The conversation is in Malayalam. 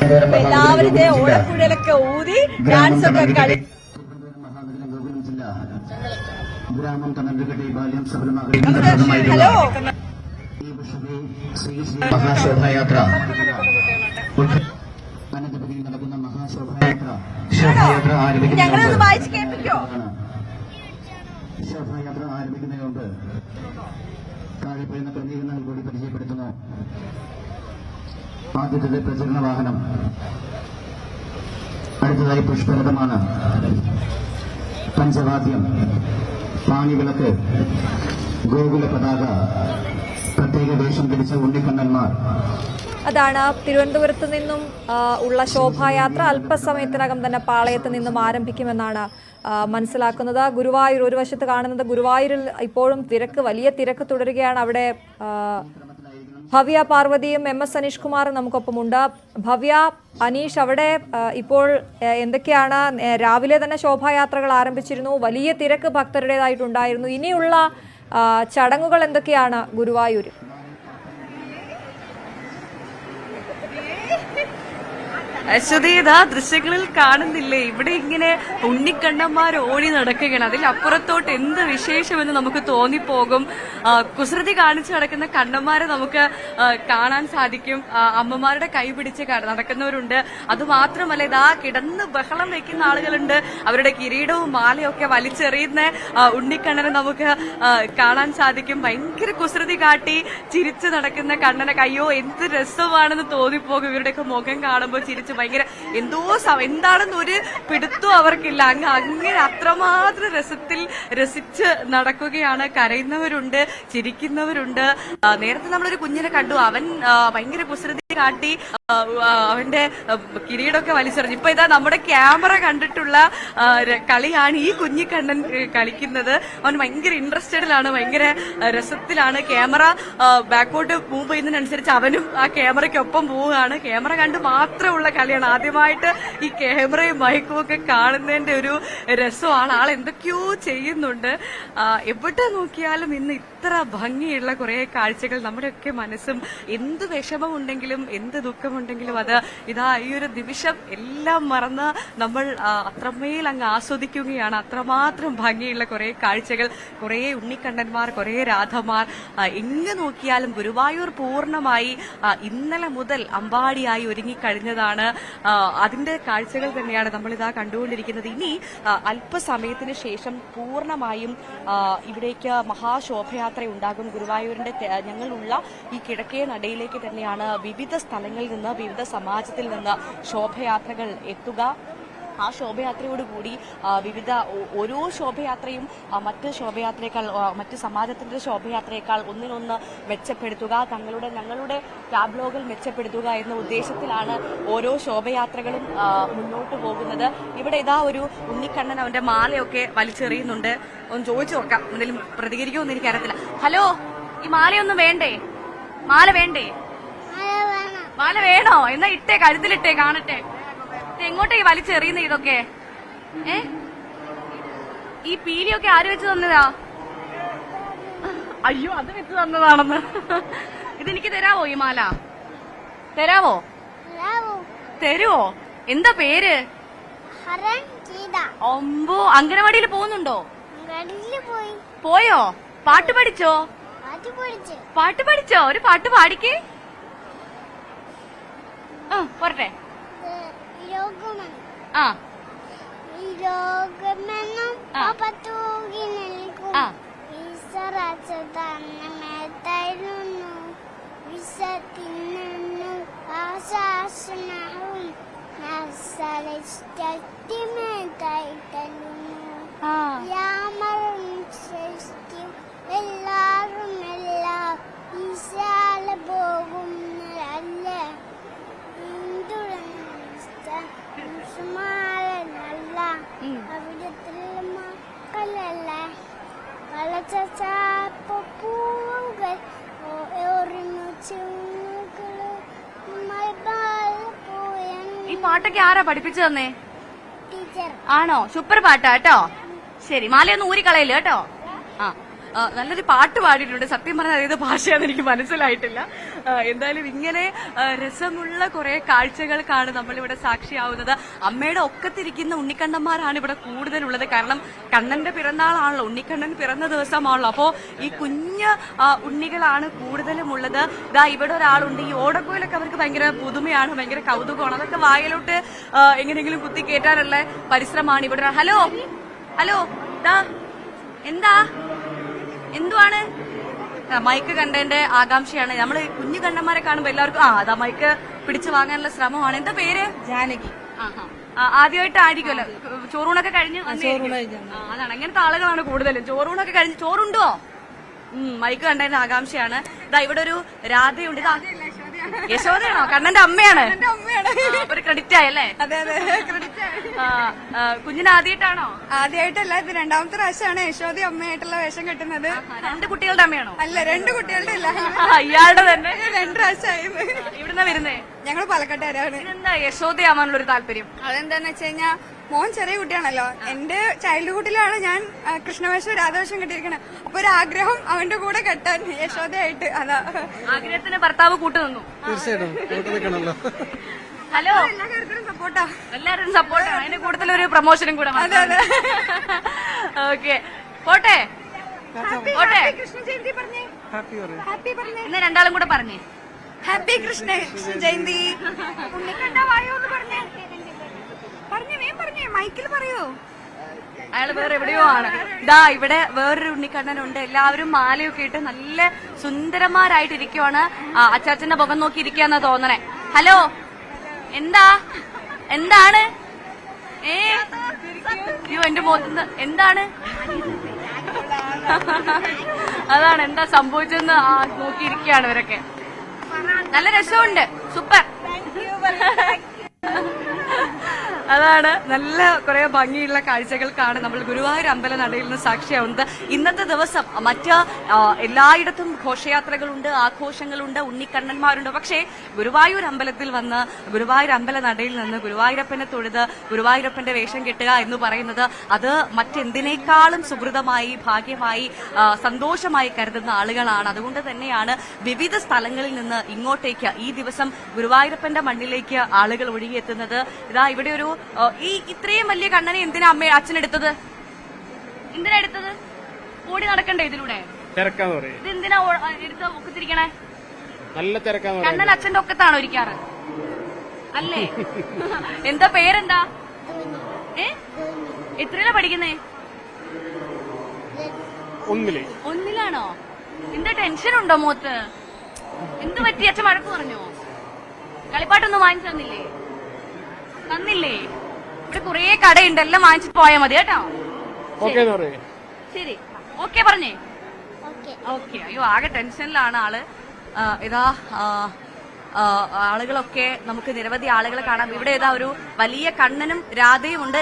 എല്ലാവരും ഓടക്കുഴലൊക്കെ ഊതി ഡാൻസ് ഒക്കെ കളി. ഹലോ മഹാശോഭായാത്ര നടക്കുന്ന മഹാശോഭായാത്ര ഞങ്ങളൊന്ന് വായിച്ച് കേൾപ്പിക്കോ? ശോഭായാത്ര ആരംഭിക്കുന്നതിന് മുമ്പ് താഴെ പറയുന്ന ക്രമീകരണങ്ങൾ കൂടി പരിചയപ്പെടുത്തുന്നു. ആദ്യത്തെ പ്രചരണ വാഹനം, അടുത്തതായി പുഷ്പരഥമാണ്, പഞ്ചവാദ്യം, പാണിവിളക്ക്, ഗോകുല പതാക, പ്രത്യേക വേഷം ധരിച്ച ഉണ്ണിക്കണ്ണന്മാർ. അതാണ് തിരുവനന്തപുരത്ത് നിന്നും ഉള്ള ശോഭായാത്ര അല്പസമയത്തിനകം തന്നെ പാളയത്ത് നിന്നും ആരംഭിക്കുമെന്നാണ് മനസ്സിലാക്കുന്നത്. ഗുരുവായൂർ ഒരു വശത്ത് കാണുന്നത്, ഗുരുവായൂരിൽ ഇപ്പോഴും വലിയ തിരക്ക് തുടരുകയാണ്. അവിടെ ഭവ്യ പാർവതിയും MS അനീഷ് കുമാറും നമുക്കൊപ്പമുണ്ട്. ഭവ്യ, അനീഷ്, അവിടെ ഇപ്പോൾ എന്തൊക്കെയാണ്? രാവിലെ തന്നെ ശോഭായാത്രകൾ ആരംഭിച്ചിരുന്നു, വലിയ തിരക്ക് ഭക്തരുടേതായിട്ടുണ്ടായിരുന്നു. ഇനിയുള്ള ചടങ്ങുകൾ എന്തൊക്കെയാണ് ഗുരുവായൂരിൽ? അശ്വതീത ദൃശ്യങ്ങളിൽ കാണുന്നില്ലേ, ഇവിടെ ഇങ്ങനെ ഉണ്ണിക്കണ്ണന്മാർ ഓടി നടക്കുകയാണ്. അതിലപ്പുറത്തോട്ട് എന്ത് വിശേഷമെന്ന് നമുക്ക് തോന്നിപ്പോകും. കുസൃതി കാണിച്ചു നടക്കുന്ന കണ്ണന്മാരെ നമുക്ക് കാണാൻ സാധിക്കും. അമ്മമാരുടെ കൈ പിടിച്ച് നടക്കുന്നവരുണ്ട്. അതുമാത്രമല്ല, ഇതാ കിടന്ന് ബഹളം വെക്കുന്ന ആളുകളുണ്ട്. അവരുടെ കിരീടവും മാലയും ഒക്കെ വലിച്ചെറിയുന്ന ഉണ്ണിക്കണ്ണനെ നമുക്ക് കാണാൻ സാധിക്കും. ഭയങ്കര കുസൃതി കാട്ടി ചിരിച്ചു നടക്കുന്ന കണ്ണനെ കയ്യോ എന്ത് രസമാണെന്ന് തോന്നിപ്പോകും. ഇവരുടെയൊക്കെ മുഖം കാണുമ്പോൾ ചിരിച്ച് ഭയങ്കര എന്താണെന്ന് ഒരു പിടുത്തോ അവർക്കില്ല. അങ്ങനെ അത്രമാത്രം രസിച്ച് നടക്കുകയാണ്. കരയുന്നവരുണ്ട്, ചിരിക്കുന്നവരുണ്ട്. നേരത്തെ നമ്മളൊരു കുഞ്ഞിനെ കണ്ടു, അവൻ ഭയങ്കര കുസൃതി കാട്ടി അവന്റെ കിരീടമൊക്കെ വലിച്ചെറിഞ്ഞു. ഇപ്പൊ ഇതാ നമ്മുടെ ക്യാമറ കണ്ടിട്ടുള്ള കളിയാണ് ഈ കുഞ്ഞിക്കണ്ണൻ കളിക്കുന്നത്. അവൻ ഭയങ്കര ഇൻട്രസ്റ്റഡിലാണ്, ഭയങ്കര രസത്തിലാണ്. ക്യാമറ ബാക്കോട്ട് മൂവ് ചെയ്യുന്നതിനനുസരിച്ച് അവനും ആ ക്യാമറയ്ക്കൊപ്പം പോവുകയാണ്. ക്യാമറ കണ്ട് മാത്രമുള്ള കളിയാണ്. ആദ്യമായിട്ട് ഈ ക്യാമറയും മൈക്കും ഒക്കെ കാണുന്നതിന്റെ ഒരു രസമാണ്. ആൾ എന്തൊക്കെയോ ചെയ്യുന്നുണ്ട്. എവിടെ നോക്കിയാലും ഇന്ന് ഇത്ര ഭംഗിയുള്ള കുറെ കാഴ്ചകൾ. നമ്മുടെയൊക്കെ മനസ്സും എന്ത് വിഷമമുണ്ടെങ്കിലും എന്ത് ദുഃഖമുണ്ടെങ്കിലും അത് ഇതാ ഈ ഒരു നിമിഷം എല്ലാം മറന്ന് നമ്മൾ അത്രമേൽ അങ്ങ് ആസ്വദിക്കുകയാണ്. അത്രമാത്രം ഭംഗിയുള്ള കുറെ കാഴ്ചകൾ, കുറെ ഉണ്ണിക്കണ്ണന്മാർ, കുറെ രാധമാർ. എങ്ങ് നോക്കിയാലും ഗുരുവായൂർ പൂർണ്ണമായി ഇന്നലെ മുതൽ അമ്പാടിയായി ഒരുങ്ങിക്കഴിഞ്ഞതാണ്. അതിന്റെ കാഴ്ചകൾ തന്നെയാണ് നമ്മളിതാ കണ്ടുകൊണ്ടിരിക്കുന്നത്. ഇനി അല്പസമയത്തിന് ശേഷം പൂർണ്ണമായും ഇവിടേക്ക് മഹാശോഭയാത്ര ഉണ്ടാകും. ഗുരുവായൂരിന്റെ ഞങ്ങളുള്ള ഈ കിഴക്കേ നടയിലേക്ക് തന്നെയാണ് വിവിധ സ്ഥലങ്ങളിൽ നിന്ന്, വിവിധ സമാജത്തിൽ നിന്ന് ശോഭയാത്രകൾ എത്തുക. ആ ശോഭയാത്രയോടുകൂടി ഓരോ ശോഭയാത്രയും മറ്റ് സമാജത്തിന്റെ ശോഭയാത്രയേക്കാൾ ഒന്നിനൊന്ന് മെച്ചപ്പെടുത്തുക, ഞങ്ങളുടെ ടാബ്ലോകൾ മെച്ചപ്പെടുത്തുക എന്ന ഉദ്ദേശത്തിലാണ് ഓരോ ശോഭയാത്രകളും മുന്നോട്ട് പോകുന്നത്. ഇവിടെ ഇതാ ഒരു ഉണ്ണിക്കണ്ണൻ അവന്റെ മാലയൊക്കെ വലിച്ചെറിയുന്നുണ്ട്. ഒന്ന് ചോദിച്ചു നോക്കാം, എന്തെങ്കിലും പ്രതികരിക്കുമെന്ന് എനിക്കറിയത്തില്ല. ഹലോ, ഈ മാലയൊന്നും വേണ്ടേ? മാല വേണ്ടേ? മാല വേണോ? എന്നാ ഇട്ടേ, കഴുത്തിലിട്ടേ, കാണട്ടെ. എങ്ങോട്ടേ വലിച്ചെറിയുന്ന ഇതൊക്കെ? ഈ പീലിയൊക്കെ ആര് വെച്ച് തന്നതാ? അയ്യോ, അത് വെച്ച് തന്നതാണെന്ന്. ഇതെനിക്ക് തരാവോ? ഈ മാല തരാവോ? തരുവോ? എന്താ പേര്? ഒമ്പോ, അംഗനവാടിയിൽ പോകുന്നുണ്ടോ? പോയോ? പാട്ട് പഠിച്ചോ? പാട്ട് പഠിച്ചോ? ഒരു പാട്ട് പാടിക്കേ. പോരട്ടെ. എല്ലാരും എല്ലാം ഈശാല പോകും ഈ പാട്ടൊക്കെ ആരാ പഠിപ്പിച്ചു തന്നേ? ആണോ? സൂപ്പർ പാട്ടാ കേട്ടോ. ശരി, മാലയൊന്നും ഊരിക്കളയില്ല കേട്ടോ. നല്ലൊരു പാട്ട് പാടിയിട്ടുണ്ട്. സത്യം പറഞ്ഞാൽ ഏത് ഭാഷയാണെന്ന് എനിക്ക് മനസ്സിലായിട്ടില്ല. എന്തായാലും ഇങ്ങനെ രസമുള്ള കുറെ കാഴ്ചകൾക്കാണ് നമ്മളിവിടെ സാക്ഷിയാവുന്നത്. അമ്മയുടെ ഒക്കത്തിരിക്കുന്ന ഉണ്ണിക്കണ്ണന്മാരാണ് ഇവിടെ കൂടുതലുള്ളത്. കാരണം കണ്ണന്റെ പിറന്നാളാണല്ലോ, ഉണ്ണിക്കണ്ണൻ പിറന്ന ദിവസമാണല്ലോ. അപ്പോ ഈ കുഞ്ഞ് ഉണ്ണികളാണ് കൂടുതലും ഉള്ളത്. ഇതാ ഇവിടെ ഒരാളുണ്ട്. ഈ ഓടക്കോയിലൊക്കെ അവർക്ക് ഭയങ്കര പുതുമയാണ്, ഭയങ്കര കൗതുകമാണ്. അതൊക്കെ വായിലോട്ട് എങ്ങനെയെങ്കിലും കുത്തി കയറ്റാനുള്ള പരിശ്രമമാണ് ഇവിടെ. ഹലോ ഹലോ, ദാ എന്താ എന്തുവാണ്? മൈക്ക് കണ്ടതിന്റെ ആകാംക്ഷയാണ്. നമ്മള് കുഞ്ഞു കണ്ണന്മാരെ കാണുമ്പോ എല്ലാവർക്കും അതാ മൈക്ക് പിടിച്ചു വാങ്ങാനുള്ള ശ്രമമാണ്. എന്താ പേര്? ജാനകി. ആദ്യമായിട്ടായിരിക്കുമല്ലോ ചോറൂണൊക്കെ കഴിഞ്ഞ്? അതാണ്, അങ്ങനത്തെ ആളുകളാണ് കൂടുതലും. ചോറൂണൊക്കെ കഴിഞ്ഞ് ചോറുണ്ടോ? മൈക്ക് കണ്ടതിന്റെ ആകാംക്ഷയാണ്. ഇതാ ഇവിടെ ഒരു രാധയുണ്ട്. ഇതാ യശോദയാണോ? കണ്ണന്റെ അമ്മയാണ്. ഒരു ക്രെഡിറ്റ് ആയല്ലേ? അതെ അതെ, ക്രെഡിറ്റ്. കുഞ്ഞിന് ആദ്യമായിട്ടാണോ? ആദ്യമായിട്ടല്ല, ഇത് രണ്ടാമത്തെ പ്രാവശ്യമാണ് യശോദ അമ്മയായിട്ടുള്ള വേഷം കെട്ടുന്നത്. 2 കുട്ടികളുടെ അമ്മയാണോ? അല്ല, 2 കുട്ടികളുടെ അല്ല, ഇയാളുടെ തന്നെ. 2 പ്രാവശ്യമായിരുന്നു. ഇവിടുന്ന് വരുന്നേ? ഞങ്ങൾ പാലക്കാട്ടുകാരാണ്. ഇതെന്താ യശോദയാവാനുള്ള ഒരു താല്പര്യം? അതെന്താന്ന് വെച്ച് കഴിഞ്ഞാൽ മോൻ ചെറിയ കുട്ടിയാണല്ലോ. എന്റെ ചൈൽഡ്ഹുഡിലാണ് ഞാൻ കൃഷ്ണവേഷം രാധാവേഷം കെട്ടിയിരിക്കണത്. അപ്പൊ ഒരു ആഗ്രഹം അവന്റെ കൂടെ കെട്ടാൻ യശോദയായിട്ട്. അതാ ആഗ്രഹത്തിന് ഭർത്താവ് കൂട്ടുനിന്നു. തീർച്ചയായിട്ടും. ഹലോ, എല്ലാ കാര്യത്തിലും സപ്പോർട്ടാ. എല്ലാവരും സപ്പോർട്ടാണ്. അതിന് കൂടുതലൊരു പ്രൊമോഷനും കൂടെ. അതെ അതെ. ഓക്കെ, പോട്ടെ പോട്ടെ. കൃഷ്ണ ജയന്തി പറഞ്ഞേ. ഹാപ്പി പറഞ്ഞേ. ഇന്ന് രണ്ടാളും കൂടെ പറഞ്ഞേ ഹാപ്പി കൃഷ്ണ ജയന്തി. ഉണ്ണിക്കണ്ണ വായോ എന്ന് പറഞ്ഞേ. പറഞ്ഞേ മൈക്കിൽ പറയൂ. അയാള് വേറെ എവിടെയോ ആണ്. ഇതാ ഇവിടെ വേറൊരു ഉണ്ണിക്കണ്ണനുണ്ട്. എല്ലാവരും മാലയൊക്കെ ഇട്ട് നല്ല സുന്ദരന്മാരായിട്ടിരിക്കുവാണ്. അച്ചാച്ചന്റെ മുഖം നോക്കി ഇരിക്കാന്നാ തോന്നണേ. ഹലോ, എന്താണ്? അയ്യോ, എന്റെ മുഖത്ത് എന്താണ്? അതാണ് എന്താ സംഭവിച്ചെന്ന് നോക്കിയിരിക്കുകയാണ് ഇവരൊക്കെ. നല്ല രസമുണ്ട്, സൂപ്പർ. അതാണ്, നല്ല കുറെ ഭംഗിയുള്ള കാഴ്ചകൾക്കാണ് നമ്മൾ ഗുരുവായൂർ അമ്പല നടയിൽ നിന്ന് സാക്ഷിയാവുന്നത്. ഇന്നത്തെ ദിവസം മറ്റ് എല്ലായിടത്തും ഘോഷയാത്രകളുണ്ട്, ആഘോഷങ്ങളുണ്ട്, ഉണ്ണിക്കണ്ണന്മാരുണ്ട്. പക്ഷേ ഗുരുവായൂർ അമ്പലത്തിൽ വന്ന് ഗുരുവായൂർ അമ്പല നടയിൽ നിന്ന് ഗുരുവായൂരപ്പനെ തൊഴുത് ഗുരുവായൂരപ്പന്റെ വേഷം കെട്ടുക എന്ന് പറയുന്നത് അത് മറ്റെന്തിനേക്കാളും സുഹൃതമായി, ഭാഗ്യമായി, സന്തോഷമായി കരുതുന്ന ആളുകളാണ്. അതുകൊണ്ട് തന്നെയാണ് വിവിധ സ്ഥലങ്ങളിൽ നിന്ന് ഇങ്ങോട്ടേക്ക് ഈ ദിവസം ഗുരുവായൂരപ്പന്റെ മണ്ണിലേക്ക് ആളുകൾ ഒഴുകിയെത്തുന്നത്. ഇതാ ഇവിടെ ഒരു ഇത്രയും വലിയ കണ്ണനെ എന്തിനാ അച്ഛനെടുത്തത്? എന്തിനാ എടുത്തത്? ഓടി നടക്കണ്ടേ ഇതിലൂടെ? ഇത് എന്തിനാ എടുത്ത് ഒക്കത്തിരിക്കണേ? നല്ല തിരക്കാന്ന് കണ്ണൻ അച്ഛന്റെ ഒക്കത്താണോ ഇരിക്കാറ്? അല്ലേ? എന്താ പേരെന്താ? എത്രയിലാ പഠിക്കുന്നേ? 1-ലാണോ? എന്താ ടെൻഷൻ ഉണ്ടോ മുഖത്ത്? എന്ത് പറ്റി? അച്ഛൻ വഴക്ക് പറഞ്ഞോ? കളിപ്പാട്ടൊന്നും വാങ്ങിച്ചു തന്നില്ലേ? ഇവിടെ കുറെ കടയുണ്ട്, എല്ലാം വാങ്ങിച്ചിട്ട് പോയാൽ മതി കേട്ടോ. ശരി, ഓക്കെ പറഞ്ഞേ. ഓക്കെ. അയ്യോ, ആകെ ടെൻഷനിലാണ് ആള്. ഇതാ ആളുകളൊക്കെ, നമുക്ക് നിരവധി ആളുകളെ കാണാം. ഇവിടെ ഇതാ ഒരു വലിയ കണ്ണനും രാധയും ഉണ്ട്.